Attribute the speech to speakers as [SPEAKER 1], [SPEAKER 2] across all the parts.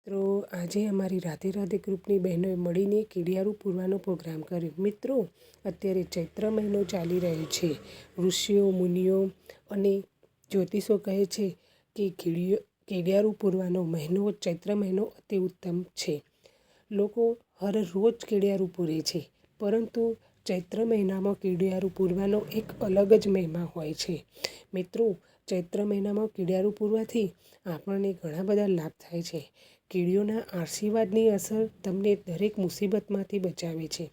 [SPEAKER 1] તો આજે અમારી રાધે રાધે ગ્રુપની બહેનોએ મળીને કીડિયારું પૂરવાનો પ્રોગ્રામ કર્યો. મિત્રો, અત્યારે ચૈત્ર મહિનો ચાલી રહ્યો છે. ઋષિઓ, મુનિઓ અને જ્યોતિષો કહે છે કે કીડિયારું પૂરવાનો મહિનો ચૈત્ર મહિનો અતિ ઉત્તમ છે. લોકો હર રોજ કીડિયારું પૂરે છે, પરંતુ ચૈત્ર મહિનામાં કીડિયારું પૂરવાનો એક અલગ જ મહિમા હોય છે. મિત્રો, ચૈત્ર મહિનામાં કીડિયારું પૂરવાથી આપણને ઘણા બધા લાભ થાય છે. કીડીઓના આશીર્વાદની અસર તમને દરેક મુસીબતમાંથી બચાવે છે.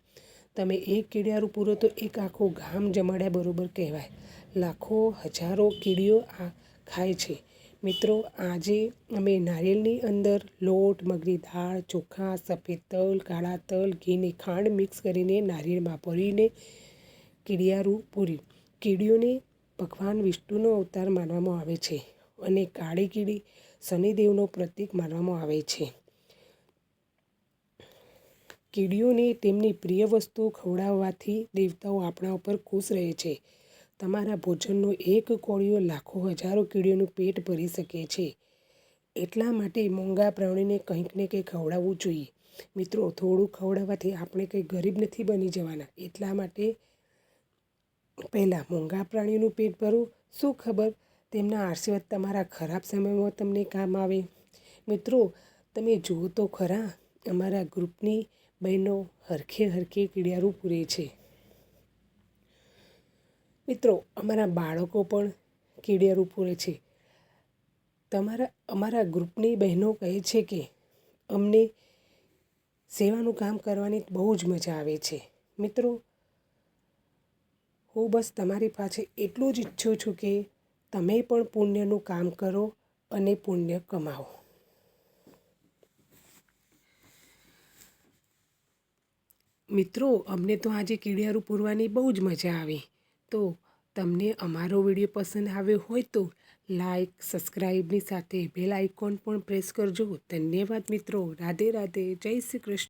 [SPEAKER 1] તમે એક કીડિયારું પૂરો તો એક આખું ગામ જમાડ્યા બરોબર કહેવાય. લાખો હજારો કીડીઓ આ ખાય છે. મિત્રો, આજે અમે નારિયેળની અંદર લોટ, મગની દાળ, ચોખા, સફેદ તલ, કાળા તલ, ઘી અને ખાંડ મિક્સ કરીને નારિયેળમાં ભરીને કીડિયારું પૂર્યું. કીડીઓને ભગવાન વિષ્ણુનો અવતાર માનવામાં આવે છે અને કાળી કીડી શનિદેવનો પ્રતીક માનવામાં આવે છે. કીડીઓને તેમની પ્રિય વસ્તુ ખવડાવવાથી દેવતાઓ આપણા ઉપર ખુશ રહે છે. તમારા ભોજનનો એક કોળિયો લાખો હજારો કીડીઓનું પેટ ભરી શકે છે. એટલા માટે મોંઘા પ્રાણીને કંઈક ને કંઈક ખવડાવવું જોઈએ. મિત્રો, થોડું ખવડાવવાથી આપણે કંઈ ગરીબ નથી બની જવાના. એટલા માટે પહેલાં મોંઘા પ્રાણીઓનું પેટ ભરો. શું ખબર તેમના આશીર્વાદ તમારા ખરાબ સમયમાં તમને કામ આવે. મિત્રો, તમે જુઓ તો ખરા, અમારા ગ્રુપની બહેનો હરખે કીડિયારું પૂરે છે. મિત્રો, અમારા બાળકો પણ કીડિયારું પૂરે છે. અમારા ગ્રુપની બહેનો કહે છે કે અમને સેવાનું કામ કરવાની બહુ જ મજા આવે છે. મિત્રો, હું બસ તમારી પાસે એટલું જ ઈચ્છું છું કે તમે પણ પુણ્યનું કામ કરો અને પુણ્ય કમાવો. મિત્રો, અમને તો આજે કીડિયારું પૂરવાની બહુ જ મજા આવી. તો તમને અમારો વિડીયો પસંદ આવ્યો હોય તો લાઈક, સબસ્ક્રાઈબની સાથે બેલ આઇકોન પણ પ્રેસ કરજો. ધન્યવાદ મિત્રો. રાધે રાધે. જય શ્રી કૃષ્ણ.